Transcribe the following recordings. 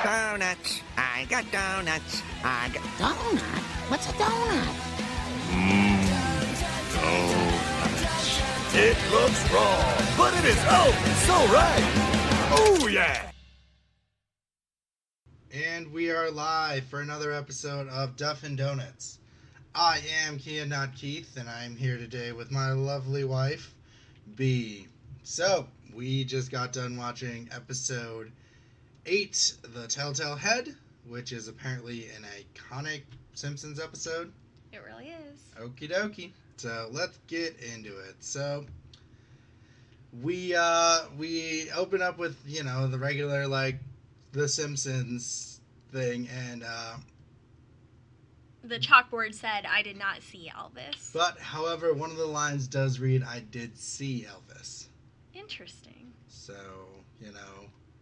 Donuts. I got donuts. I got... Donut? What's a donut? Donuts. It looks wrong, but it is so right. Oh, yeah. And we are live for another episode of Duff and Donuts. I am Kia, not Keith, and I'm here today with my lovely wife, B. So, we just got done watching episode 8, The Telltale Head, which is apparently an iconic Simpsons episode. It really is. Okie dokie. So, let's get into it. So, we open up with, the regular, The Simpsons thing, and the chalkboard said, "I did not see Elvis." But, however, one of the lines does read, "I did see Elvis." Interesting. So,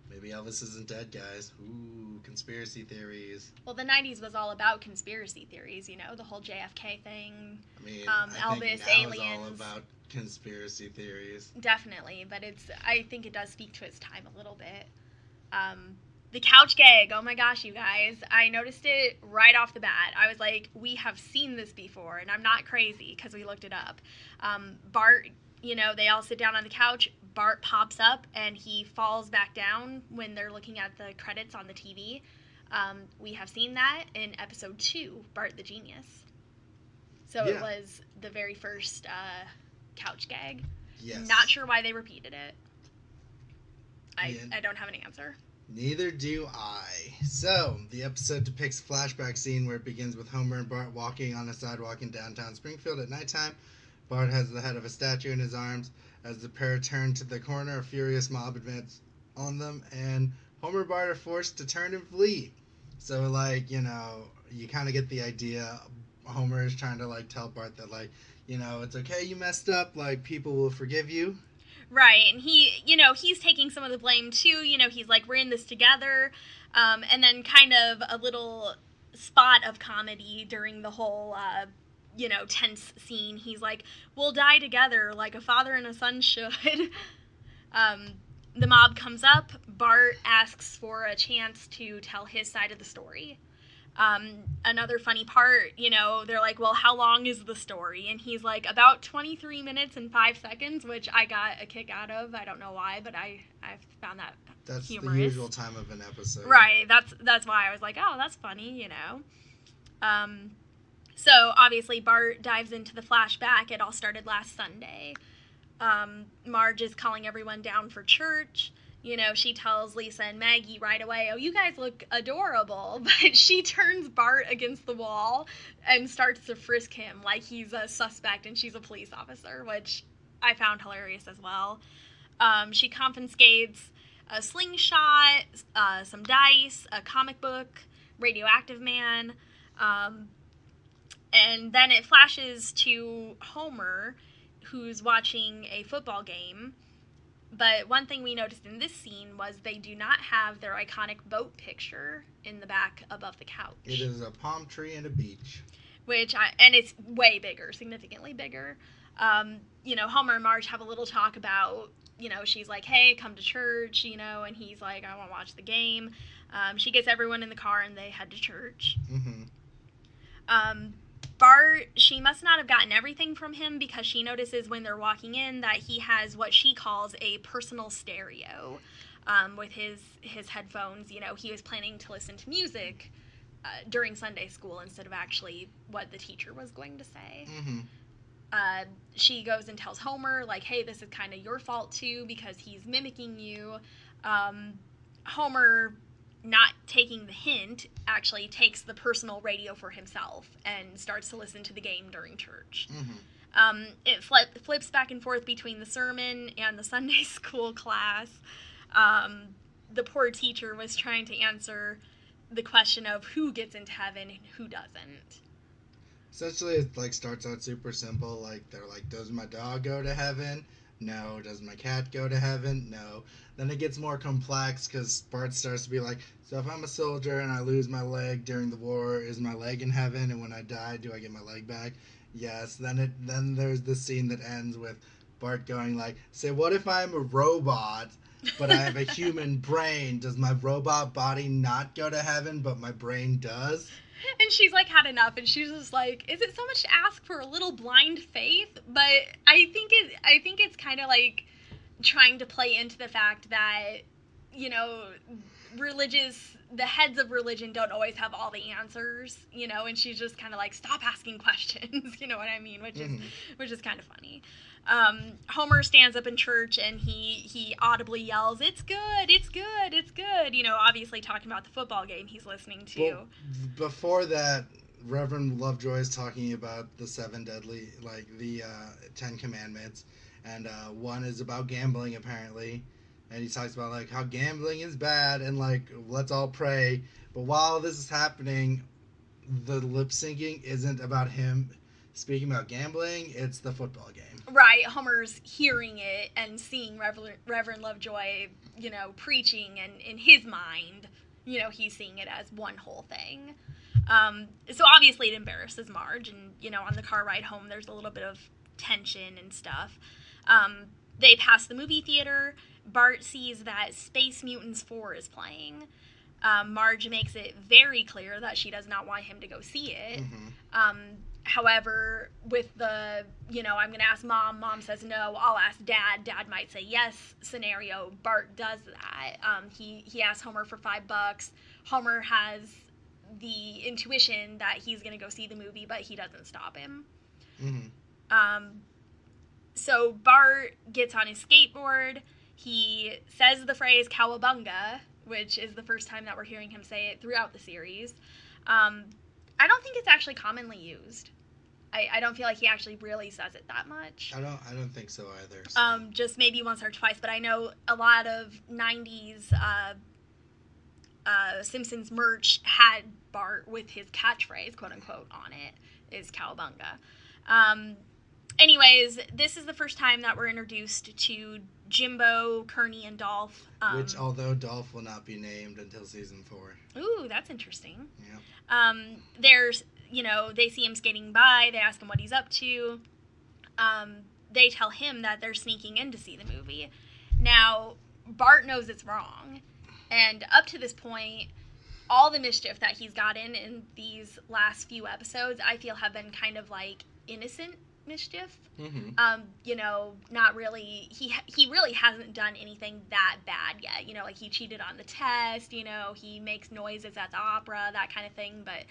maybe Elvis isn't dead, guys. Ooh, conspiracy theories. Well, the 90s was all about conspiracy theories, the whole JFK thing. I mean, Elvis, I think now aliens. is all about conspiracy theories. Definitely, but I think it does speak to its time a little bit. The couch gag, oh my gosh, you guys. I noticed it right off the bat. I was like, we have seen this before, and I'm not crazy because we looked it up. Bart, they all sit down on the couch. Bart pops up, and he falls back down when they're looking at the credits on the TV. We have seen that in episode 2, Bart the Genius. So Yeah. It was the very first couch gag. Yes. Not sure why they repeated it. Yeah. I don't have an answer. Neither do I. So, the episode depicts a flashback scene where it begins with Homer and Bart walking on a sidewalk in downtown Springfield at nighttime. Bart has the head of a statue in his arms. As the pair turn to the corner, a furious mob advances on them, and Homer and Bart are forced to turn and flee. So, you kind of get the idea. Homer is trying to, tell Bart that, it's okay you messed up, people will forgive you. Right, and he's taking some of the blame too. He's like, we're in this together. And then kind of a little spot of comedy during the whole, tense scene. He's like, we'll die together like a father and a son should. The mob comes up. Bart asks for a chance to tell his side of the story. Another funny part, they're like, well, how long is the story? And he's like, about 23 minutes and 5 seconds, which I got a kick out of. I don't know why, but I found that That's humorous. the usual time of an episode. Right, that's why I was like, oh, that's funny, So, obviously, Bart dives into the flashback. It all started last Sunday. Marge is calling everyone down for church. She tells Lisa and Maggie right away, oh, you guys look adorable. But she turns Bart against the wall and starts to frisk him like he's a suspect and she's a police officer, which I found hilarious as well. She confiscates a slingshot, some dice, a comic book, Radioactive Man, and then it flashes to Homer, who's watching a football game. But one thing we noticed in this scene was they do not have their iconic boat picture in the back above the couch. It is a palm tree and a beach. And it's way bigger, significantly bigger. Homer and Marge have a little talk about, she's like, hey, come to church, and he's like, I want to watch the game. She gets everyone in the car and they head to church. Mm-hmm. Bart, she must not have gotten everything from him because she notices when they're walking in that he has what she calls a personal stereo with his headphones. He was planning to listen to music during Sunday school instead of actually what the teacher was going to say. Mm-hmm. She goes and tells Homer, hey, this is kind of your fault too because he's mimicking you. Homer, not taking the hint, actually takes the personal radio for himself and starts to listen to the game during church. Mm-hmm. It flips back and forth between the sermon and the Sunday school class. The poor teacher was trying to answer the question of who gets into heaven and who doesn't. Essentially, it starts out super simple. They're like, does my dog go to heaven? No. Does my cat go to heaven? No. Then it gets more complex because Bart starts to be like, so if I'm a soldier and I lose my leg during the war, is my leg in heaven? And when I die, do I get my leg back? Yes. Then there's the scene that ends with Bart going so what if I'm a robot but I have a human brain. Does my robot body not go to heaven, but my brain does? And she's like had enough, and she's just like, is it so much to ask for a little blind faith? But I think it's kind of like trying to play into the fact that, you know, the heads of religion don't always have all the answers, you know, and she's just kind of like, stop asking questions, you know what I mean, which is kind of funny. Homer stands up in church and he audibly yells, "It's good, it's good, it's good," you know, obviously talking about the football game he's listening to. Well, before that, Reverend Lovejoy is talking about the 7 deadly, like the 10 commandments, and one is about gambling apparently, and he talks about like how gambling is bad and like let's all pray. But while this is happening, the lip syncing isn't about him speaking about gambling, it's the football game. Right, Homer's hearing it and seeing Reverend Lovejoy, you know, preaching, and in his mind, you know, he's seeing it as one whole thing. So obviously it embarrasses Marge, and, you know, on the car ride home there's a little bit of tension and stuff. They pass the movie theater. Bart sees that Space Mutants 4 is playing. Marge makes it very clear that she does not want him to go see it. However, with the, you know, I'm going to ask Mom says no, I'll ask Dad might say yes scenario, Bart does that. He asks Homer for $5. Homer has the intuition that he's going to go see the movie, but he doesn't stop him. So Bart gets on his skateboard. He says the phrase cowabunga, which is the first time that we're hearing him say it throughout the series. I don't think it's actually commonly used. I don't feel like he actually really says it that much. I don't think so either. So. Just maybe once or twice, but I know a lot of 90s Simpsons merch had Bart with his catchphrase, quote unquote, on it, is cowabunga. Anyways, this is the first time that we're introduced to Jimbo, Kearney, and Dolph. Which, although Dolph will not be named until season 4. Ooh, that's interesting. Yeah. There's, you know, they see him skating by. They ask him what he's up to. They tell him that they're sneaking in to see the movie. Now, Bart knows it's wrong. And up to this point, all the mischief that he's gotten in these last few episodes, I feel have been kind of like innocent mischief. You know, not really, he really hasn't done anything that bad yet. You know, like he cheated on the test, you know, he makes noises at the opera, that kind of thing. But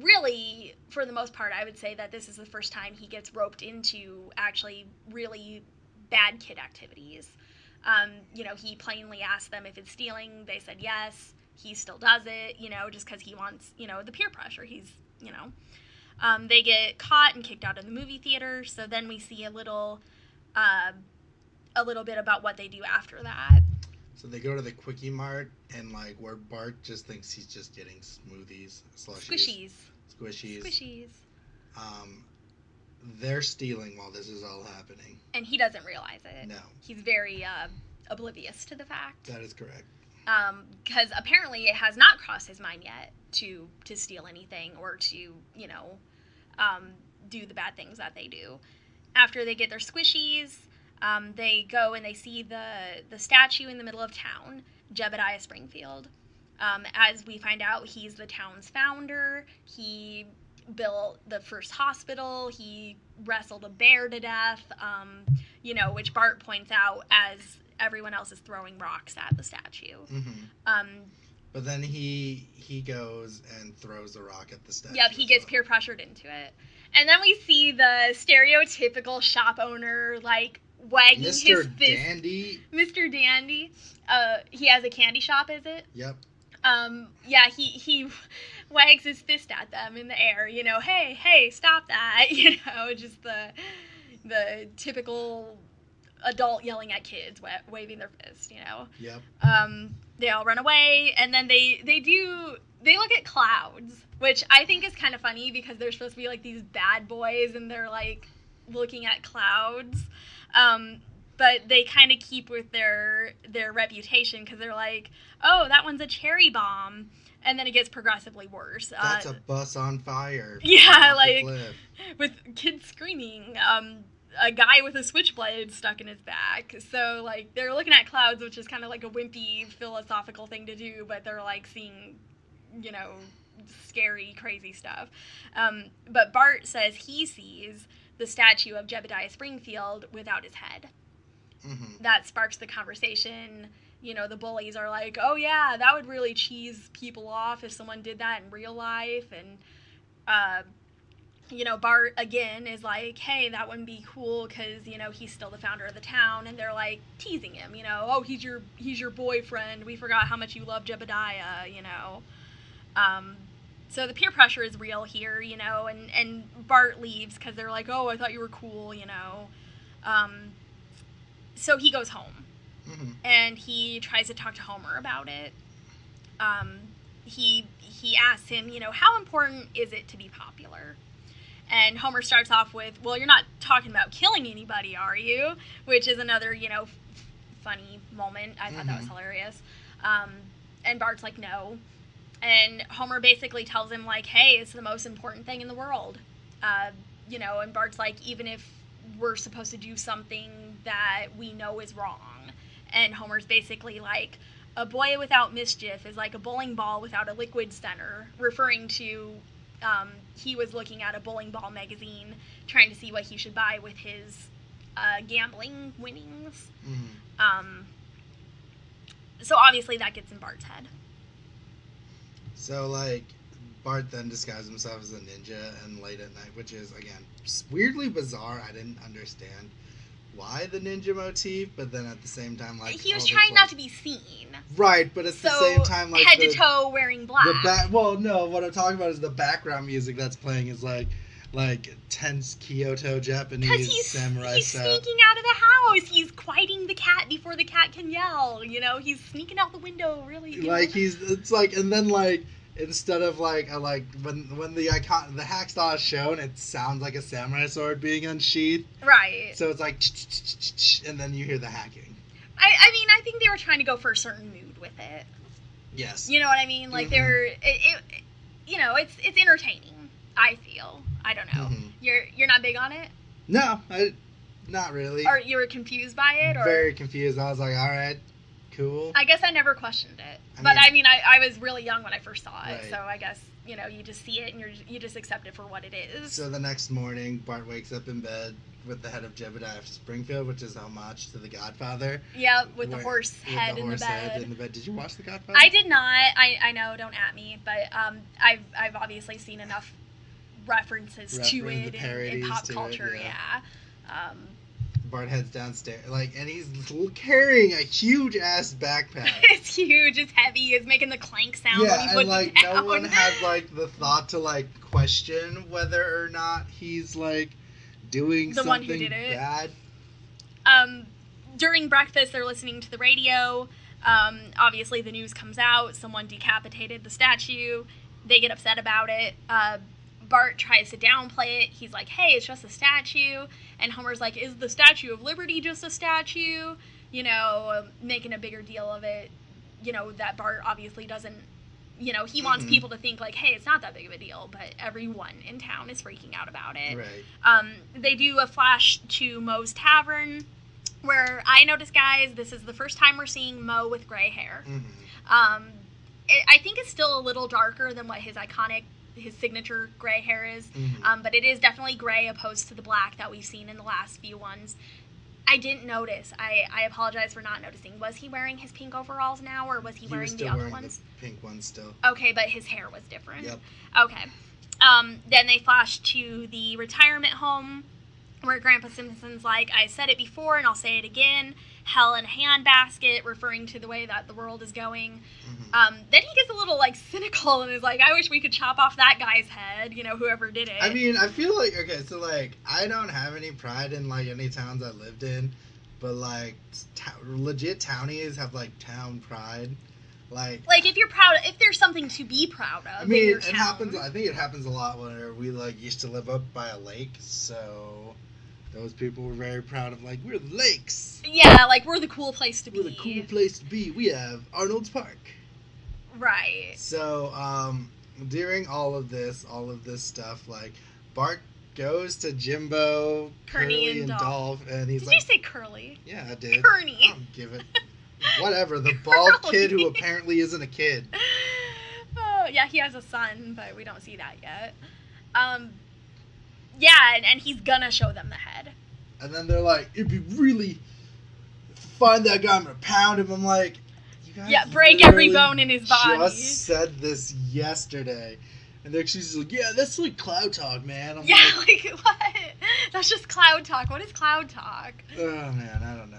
really, for the most part, I would say that this is the first time he gets roped into actually really bad kid activities. You know, he plainly asked them if it's stealing. They said yes. He still does it, you know, just because he wants, you know, the peer pressure. He's, you know. They get caught and kicked out of the movie theater, so then we see a little bit about what they do after that. So they go to the Quickie Mart, and like where Bart just thinks he's just getting smoothies, slushies, squishies. They're stealing while this is all happening, and he doesn't realize it. No, he's very oblivious to the fact. That is correct. Because apparently it has not crossed his mind yet to steal anything or to, you know, do the bad things that they do. After they get their squishies, they go and they see the statue in the middle of town, Jebediah Springfield. As we find out, he's the town's founder. He built the first hospital. He wrestled a bear to death, you know, which Bart points out as everyone else is throwing rocks at the statue. But then he goes and throws a rock at the statue. Yep, he gets peer pressured into it. And then we see the stereotypical shop owner, like, wagging his fist. Mr. Dandy. Mr. Dandy. He has a candy shop, is it? Yep. Yeah, he wags his fist at them in the air, you know, hey, stop that, you know, just the typical adult yelling at kids, waving their fist, you know. Yep. They all run away, and then they look at clouds, which I think is kind of funny because they're supposed to be like these bad boys, and they're like looking at clouds. But they kind of keep with their reputation because they're like, oh, that one's a cherry bomb. And then it gets progressively worse. That's a bus on fire. Yeah, like, with kids screaming. a guy with a switchblade stuck in his back. So, like, they're looking at clouds, which is kind of like a wimpy, philosophical thing to do, but they're, like, seeing, you know, scary, crazy stuff. But Bart says he sees the statue of Jebediah Springfield without his head. Mm-hmm. That sparks the conversation. You know, the bullies are like, oh, yeah, that would really cheese people off if someone did that in real life. And, you know, Bart, again, is like, hey, that wouldn't be cool because, you know, he's still the founder of the town. And they're, like, teasing him, you know, oh, he's your boyfriend. We forgot how much you love Jebediah, you know. So the peer pressure is real here, you know, and Bart leaves because they're like, oh, I thought you were cool, you know. So he goes home. Mm-hmm. And he tries to talk to Homer about it. He asks him, you know, how important is it to be popular? And Homer starts off with, well, you're not talking about killing anybody, are you? Which is another, you know, funny moment. I thought that was hilarious. And Bart's like, no. And Homer basically tells him, like, hey, it's the most important thing in the world. You know, and Bart's like, even if we're supposed to do something that we know is wrong. And Homer's basically like, a boy without mischief is like a bowling ball without a liquid center, referring to he was looking at a bowling ball magazine trying to see what he should buy with his gambling winnings. Mm-hmm. So obviously that gets in Bart's head. So, like, Bart then disguised himself as a ninja and late at night, which is, again, weirdly bizarre. I didn't understand why the ninja motif, but then at the same time, like, he was trying not to be seen. Right, but at the same time, like, head to toe wearing black. Well, no, what I'm talking about is the background music that's playing is like tense Kyoto Japanese samurai he's stuff. Sneaking out of the house. He's quieting the cat before the cat can yell. You know, he's sneaking out the window. Really, like it's like, and then like instead of like when the hacksaw is shown, it sounds like a samurai sword being unsheathed. Right. So it's like, and then you hear the hacking. I mean, I think they were trying to go for a certain mood with it. Yes. You know what I mean? Like you know, it's entertaining. I feel. I don't know. Mm-hmm. You're not big on it? No, not really. Or you were confused by it? Or? Very confused. I was like, all right, cool. I guess I never questioned it. I was really young when I first saw it, right. So I guess, you know, you just see it and you just accept it for what it is. So the next morning, Bart wakes up in bed with the head of Jebediah Springfield, which is a homage to The Godfather. Yeah, with the horse head in the bed. Did you watch The Godfather? I did not. I know, don't at me, but I've obviously seen enough references to it in pop culture. Yeah. Bart heads downstairs, and he's carrying a huge ass backpack. It's huge. It's heavy. It's making the clank sound when he puts it down. No one had the thought to question whether or not he's doing something bad. During breakfast, they're listening to the radio. Obviously, the news comes out. Someone decapitated the statue. They get upset about it. Bart tries to downplay it. He's like, hey, it's just a statue. And Homer's like, is the Statue of Liberty just a statue? You know, making a bigger deal of it. You know, that Bart obviously doesn't, you know, he wants people to think hey, it's not that big of a deal. But everyone in town is freaking out about it. Right. They do a flash to Moe's Tavern, where I noticed, guys, this is the first time we're seeing Moe with gray hair. Mm-hmm. I think it's still a little darker than what his signature gray hair is, but it is definitely gray opposed to the black that we've seen in the last few ones. I didn't notice. I apologize for not noticing. Was he wearing his pink overalls now, or was he wearing the other ones? The pink ones still. Okay, but his hair was different. Yep. Okay. Then they flash to the retirement home, where Grandpa Simpson's like, I said it before and I'll say it again, hell in a handbasket, referring to the way that the world is going. Then he gets a little cynical and is like, I wish we could chop off that guy's head, you know, whoever did it. I mean, I feel I don't have any pride in any towns I lived in, but legit townies have town pride. If you're proud, if there's something to be proud of. I mean, in your it town. happens. I think it happens a lot whenever we used to live up by a lake, so those people were very proud of we're the lakes. Yeah, we're the cool place to be. We're the cool place to be. We have Arnold's Park. Right. So, during all of this stuff, Bart goes to Jimbo, Curly, and Dolph, and he's Did like, you say Curly? yeah, I did. Kearney. I don't give it. Whatever, the bald Curly. kid who apparently isn't a kid. Oh, yeah, he has a son, but we don't see that yet. Yeah, and he's gonna show them the head. And then they're like, if you really find that guy, I'm gonna pound him. I'm like, you guys break every literally bone in his body. Just said this yesterday. And then she's like, yeah, that's like cloud talk, man. I'm like what? That's just cloud talk. What is cloud talk? Oh, man, I don't know.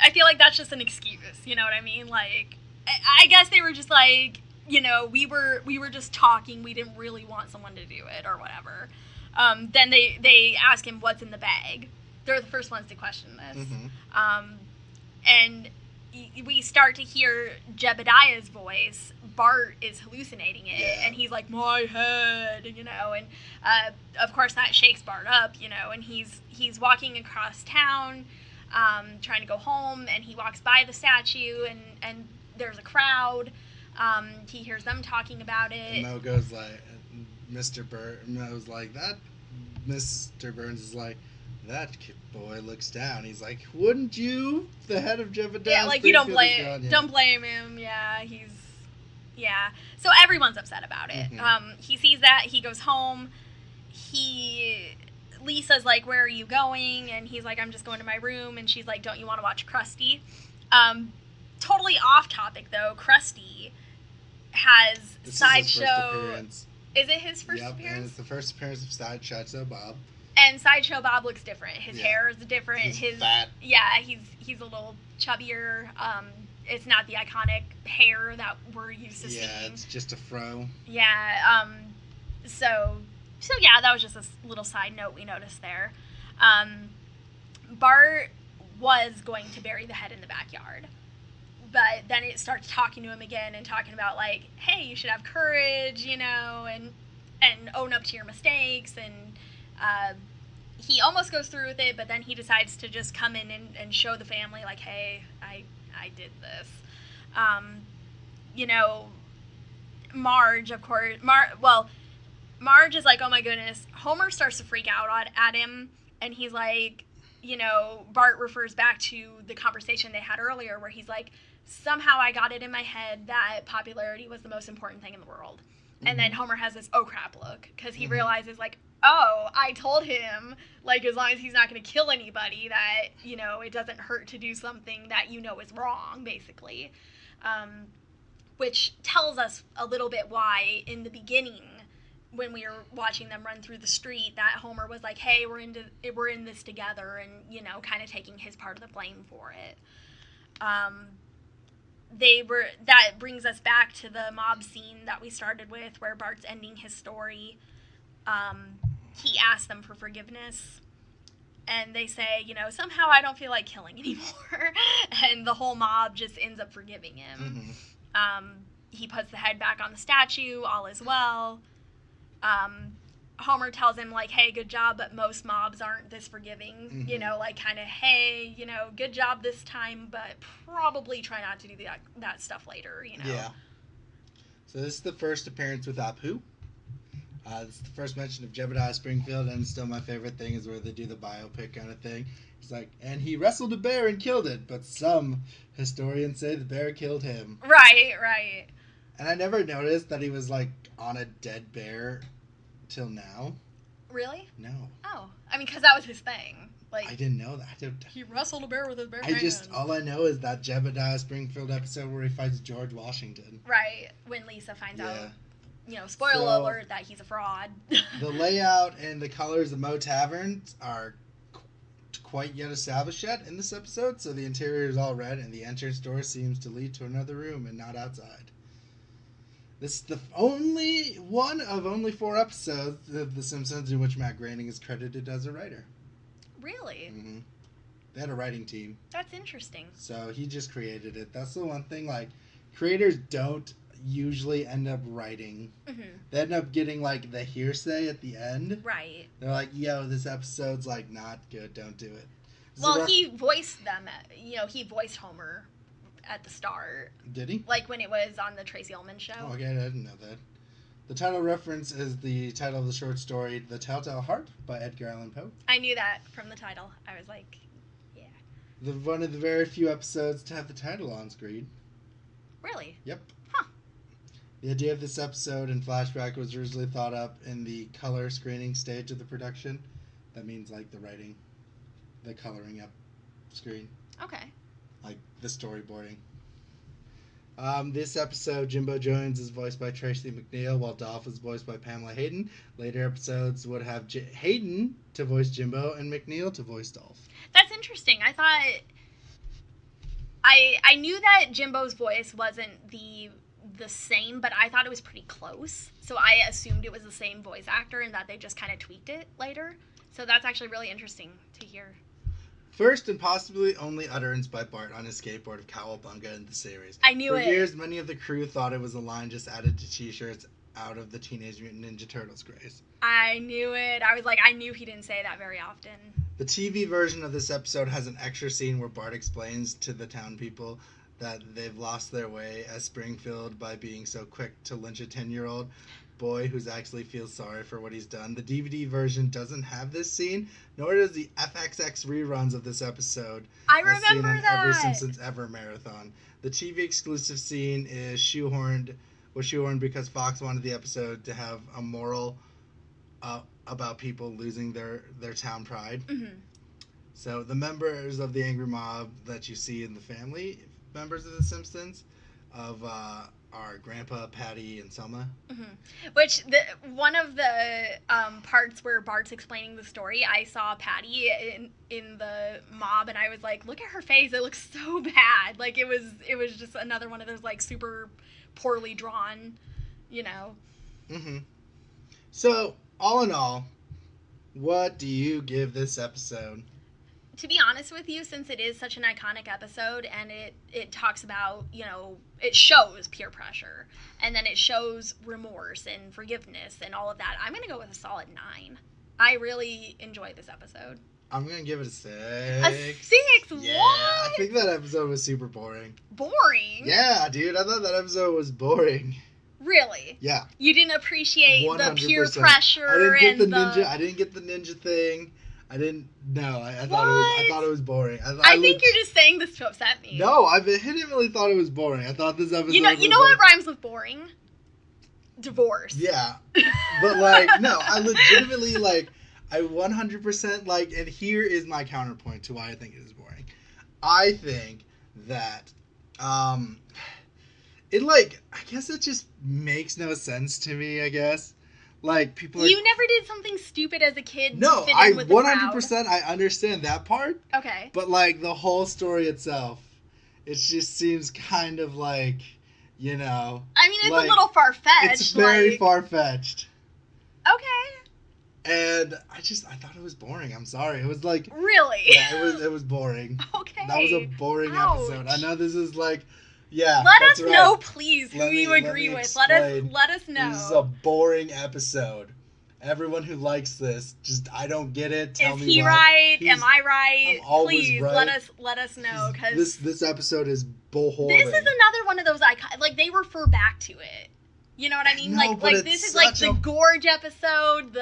I feel like that's just an excuse. You know what I mean? Like, I guess they were just like, we were just talking. We didn't really want someone to do it or whatever. Then they ask him what's in the bag. They're the first ones to question this. Mm-hmm. And we start to hear Jebediah's voice. Bart is hallucinating it, and he's like, my head, and of course that shakes Bart up, and he's walking across town, trying to go home, and he walks by the statue, and there's a crowd. He hears them talking about it. And Mo goes like, Mo's like, that Mr. Burns is like, that boy looks down. He's like, wouldn't you? The head of Jebediah. Yeah, like you don't blame him. Yeah, so everyone's upset about it. Mm-hmm. He sees that, he goes home. Lisa's like, where are you going? And he's like, I'm just going to my room. And she's like, don't you want to watch Krusty? Totally off topic though. Krusty has Sideshow. Is it his first appearance? Yep, and it's the first appearance of Sideshow Bob. And Sideshow Bob looks different. His hair is different. He's fat. Yeah, he's a little chubbier. It's not the iconic hair that we're used to seeing. Yeah, it's just a fro. Yeah. So yeah, that was just a little side note we noticed there. Bart was going to bury the head in the backyard, but then it starts talking to him again and talking about like, hey, you should have courage, and own up to your mistakes. And he almost goes through with it, but then he decides to just come in and show the family like, hey, I did this. Marge, of course, Marge is like, oh my goodness. Homer starts to freak out at him, and he's like, Bart refers back to the conversation they had earlier where he's like, somehow I got it in my head that popularity was the most important thing in the world. Mm-hmm. And then Homer has this oh crap look because he realizes like, oh, I told him, like, as long as he's not going to kill anybody, that, it doesn't hurt to do something that is wrong, basically. Which tells us a little bit why, in the beginning, when we were watching them run through the street, that Homer was like, hey, we're in this together, and, kind of taking his part of the blame for it. That brings us back to the mob scene that we started with, where Bart's ending his story. He asks them for forgiveness, and they say, somehow I don't feel like killing anymore. And the whole mob just ends up forgiving him. Mm-hmm. He puts the head back on the statue, all is well. Homer tells him, like, hey, good job, but most mobs aren't this forgiving. Mm-hmm. Like, kind of, hey, good job this time, but probably try not to do that stuff later, Yeah. So this is the first appearance with Apu. This is the first mention of Jebediah Springfield, and still my favorite thing is where they do the biopic kind of thing. He's like, and he wrestled a bear and killed it, but some historians say the bear killed him. Right. And I never noticed that he was, like, on a dead bear till now. Really? No. Oh. I mean, because that was his thing. Like, I didn't know that. He wrestled a bear with his bare hands. All I know is that Jebediah Springfield episode where he fights George Washington. Right. When Lisa finds out. Spoiler alert that he's a fraud. The layout and the colors of Mo Tavern are quite yet established yet in this episode, so the interior is all red and the entrance door seems to lead to another room and not outside. This is the only one of only 4 episodes of The Simpsons in which Matt Groening is credited as a writer. Really? Mm-hmm. They had a writing team. That's interesting. So he just created it. That's the one thing, like, creators don't usually end up writing. Mm-hmm. They end up getting like the hearsay at the end. Right. They're like, yo, this episode's like not good, don't do it. Well, he voiced them he voiced Homer at the start. Did he? Like when it was on the Tracy Ullman show. Oh, okay, I didn't know that. The title reference is the title of the short story The Telltale Head by Edgar Allan Poe. I knew that from the title. I was like, yeah. One of the very few episodes to have the title on screen. Really? Yep. Huh. The idea of this episode and flashback was originally thought up in the color screening stage of the production. That means like the writing, the coloring up screen. Okay. Like the storyboarding. This episode, Jimbo Jones is voiced by Tracy McNeil, while Duff is voiced by Pamela Hayden. Later episodes would have Hayden to voice Jimbo and McNeil to voice Dolph. That's interesting. I thought... I knew that Jimbo's voice wasn't the same, but I thought it was pretty close. So I assumed it was the same voice actor and that they just kind of tweaked it later. So that's actually really interesting to hear. First and possibly only utterance by Bart on his skateboard of Cowabunga in the series. I knew it. For years, many of the crew thought it was a line just added to t-shirts out of the Teenage Mutant Ninja Turtles craze. I knew it. I was like, I knew he didn't say that very often. The TV version of this episode has an extra scene where Bart explains to the town people that they've lost their way as Springfield by being so quick to lynch a 10-year-old boy who's actually feels sorry for what he's done. The DVD version doesn't have this scene, nor does the FXX reruns of this episode. I as seen remember on that. every Simpsons Ever marathon. The TV exclusive scene was shoehorned because Fox wanted the episode to have a moral about people losing their town pride. Mm-hmm. So the members of the angry mob that you see in the family members of the Simpsons of are Grandpa, Patty, and Selma. Mm-hmm. Which one of the parts where Bart's explaining the story, I saw Patty in the mob, and I was like, "Look at her face! It looks so bad." Like it was just another one of those like super poorly drawn, you know. Mm-hmm. So all in all, what do you give this episode? To be honest with you, since it is such an iconic episode and it talks about, you know, it shows peer pressure and then it shows remorse and forgiveness and all of that, I'm going to go with a solid 9. I really enjoyed this episode. I'm going to give it a 6. A 6? Yeah, What? I think that episode was super boring. Boring? Yeah, dude, I thought that episode was boring. Really? Yeah. You didn't appreciate 100%. the peer pressure I didn't get and the ninja. I didn't get the ninja thing. I didn't. No, I thought it was boring. I think you're just saying this to upset me. No, I legitimately thought it was boring. I thought this episode. You know what rhymes with boring? Divorce. Yeah, but like no, I legitimately like. I 100% like, and here is my counterpoint to why I think it is boring. I think that, it like I guess it just makes no sense to me. I guess. Like people. You never did something stupid as a kid. No, to fit I in with the 100% I understand that part. Okay. But like the whole story itself, it just seems kind of like, you know. I mean, it's like, a little far fetched. It's very far fetched. Okay. And I thought it was boring. I'm sorry. It was like. Really? Yeah, it was boring. Okay. That was a boring Ouch. episode. I know this is like. Yeah, let us right. know, please, who Let you me agree with. explain. Let us know. This is a boring episode. Everyone who likes this, I don't get it. Tell me Is he why. right? Am I right? I'm always Please right. let us know, because this episode is bullhorning. this is another one of those like they refer back to it. You know what I mean? No, but like this it's is like the such Gorge episode.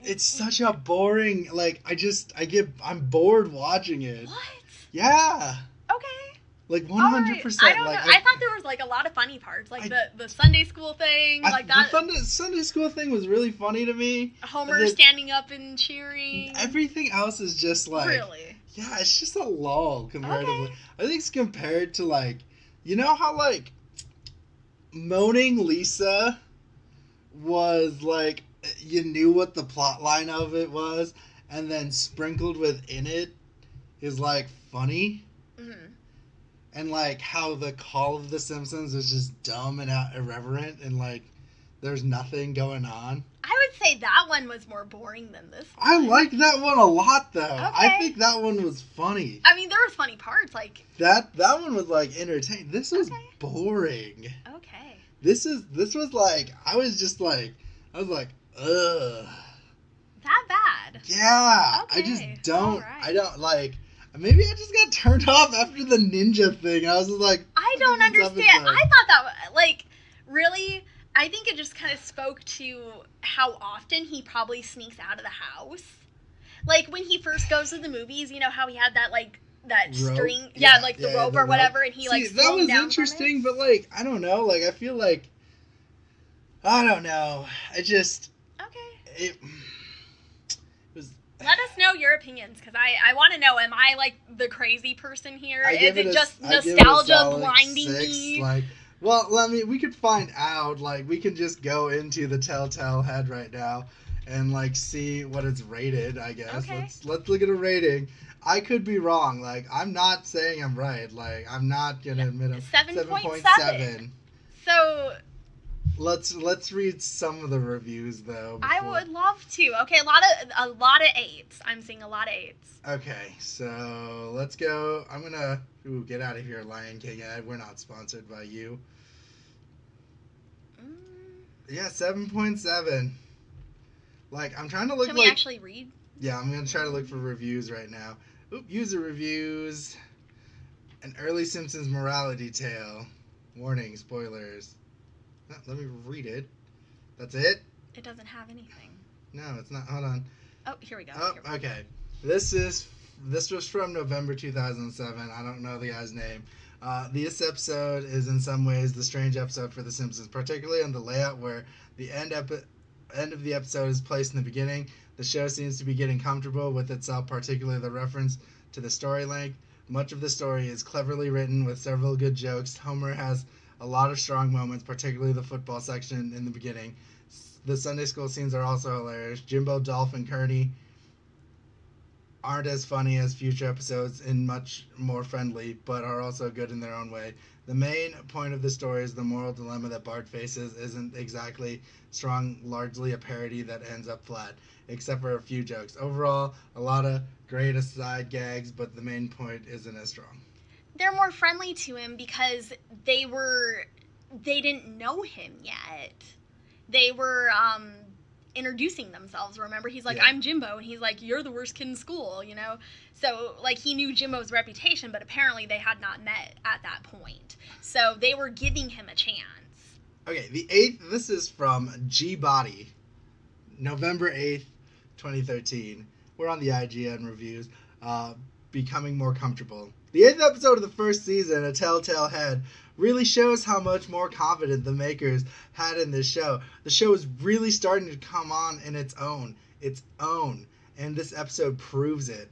It's such a boring. Like I'm bored watching it. What? Yeah. Okay. Like 100%. I don't know. I thought there was like a lot of funny parts, like the Sunday school thing, like that. The Sunday school thing was really funny to me. Homer standing up and cheering. Everything else is just like Really? Yeah, it's just a lull comparatively. Okay. I think it's compared to like, you know how like Moaning Lisa was like you knew what the plot line of it was, and then sprinkled within it is like funny. Mm-hmm. And like how the Call of the Simpsons was just dumb and irreverent and like there's nothing going on. I would say that one was more boring than this one. I like that one a lot though. Okay. I think that one was funny. I mean, there was funny parts, like That one was like entertaining. This was Okay. boring. okay. This was like I was like ugh. That bad. Yeah. Okay, I just don't alright. I don't like maybe I just got turned off after the ninja thing. I was just like I don't this understand. episode. I thought that like really. I think it just kind of spoke to how often he probably sneaks out of the house. Like, when he first goes to the movies, you know how he had that, like, that Rope? string? Yeah, like, the yeah, rope the or whatever, and he, See, like, that swung was down interesting, from it? but, like, I don't know. Like, I feel like... I don't know. I just... Okay. It was... Let us know your opinions, because I want to know, am I, like, the crazy person here? Is it just nostalgia blinding 6. me? Like, well, I mean, we could find out. Like, we could just go into the Telltale Head right now and, like, see what it's rated, I guess. Okay. Let's look at a rating. I could be wrong. Like, I'm not saying I'm right. Like, I'm not going to admit I'm 7.7. So... Let's read some of the reviews though. I would love to. Okay, a lot of 8s. I'm seeing a lot of 8s. Okay, so let's go. I'm gonna get out of here, Lion King Ed. We're not sponsored by you. Yeah, 7.7. Like, I'm trying to look. Can we actually read? Yeah, I'm gonna try to look for reviews right now. User reviews. An early Simpsons morality tale. Warning, spoilers. No, let me read it. That's it? It doesn't have anything. No, it's not. Hold on. Oh, here we go. Oh, okay. This was from November 2007. I don't know the guy's name. This episode is in some ways the strange episode for The Simpsons, particularly on the layout where the end of the episode is placed in the beginning. The show seems to be getting comfortable with itself, particularly the reference to the story length. Much of the story is cleverly written with several good jokes. Homer has a lot of strong moments, particularly the football section in the beginning. The Sunday school scenes are also hilarious. Jimbo, Dolph, and Kearney aren't as funny as future episodes and much more friendly, but are also good in their own way. The main point of the story is the moral dilemma that Bart faces isn't exactly strong, largely a parody that ends up flat, except for a few jokes. Overall, a lot of great aside gags, but the main point isn't as strong. They're more friendly to him because they didn't know him yet. They were introducing themselves. Remember, he's like, Yeah. I'm Jimbo, and he's like, you're the worst kid in school, you know? So, like, he knew Jimbo's reputation, but apparently they had not met at that point. So they were giving him a chance. Okay, the 8th, this is from G-Body, November 8th, 2013. We're on the IGN reviews. Becoming more comfortable. The 8th episode of the first season, A Telltale Head, really shows how much more confident the makers had in this show. The show is really starting to come on in its own, and this episode proves it.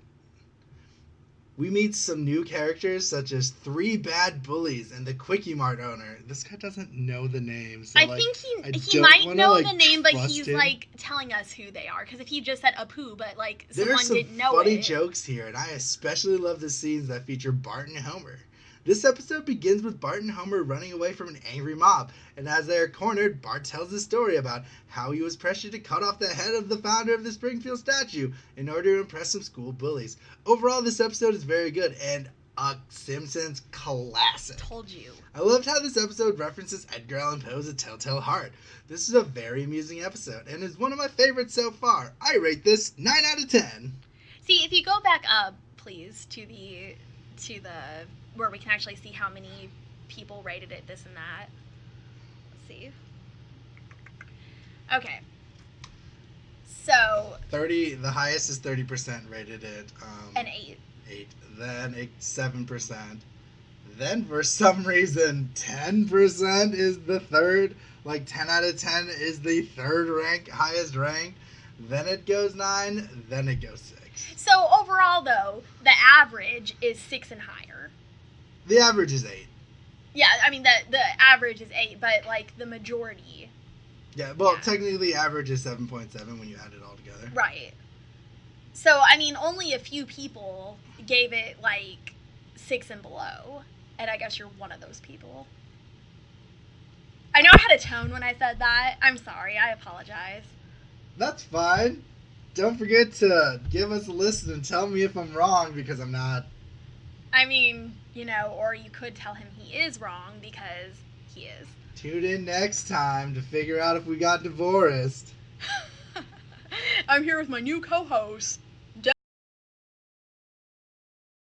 We meet some new characters such as 3 bad bullies and the Quickie Mart owner. This guy doesn't know the name. So I think he might know the name, but he's him. Like telling us who they are. Because if he just said Apu, but like someone There's some didn't know funny it. jokes here, and I especially love the scenes that feature Bart and Homer. This episode begins with Bart and Homer running away from an angry mob, and as they are cornered, Bart tells a story about how he was pressured to cut off the head of the founder of the Springfield statue in order to impress some school bullies. Overall, this episode is very good, and a Simpsons classic. Told you. I loved how this episode references Edgar Allan Poe's A Telltale Heart. This is a very amusing episode, and is one of my favorites so far. I rate this 9 out of 10. See, if you go back up, please, to the where we can actually see how many people rated it, this and that. Let's see. Okay. So 30. The highest is 30% rated it. An 8. 8. Then 7%. Then for some reason 10% is the third. Like 10 out of 10 is the third highest rank. Then it goes 9. Then it goes 6. So overall, though, the average is 6 and higher. The average is 8. Yeah, I mean the average is 8, but like the majority. Yeah, well, technically the average is 7.7 when you add it all together. Right. So I mean, only a few people gave it like 6 and below, and I guess you're one of those people. I know I had a tone when I said that. I'm sorry. I apologize. That's fine. Don't forget to give us a listen and tell me if I'm wrong, because I'm not. I mean, you know, or you could tell him he is wrong, because he is. Tune in next time to figure out if we got divorced. I'm here with my new co-host.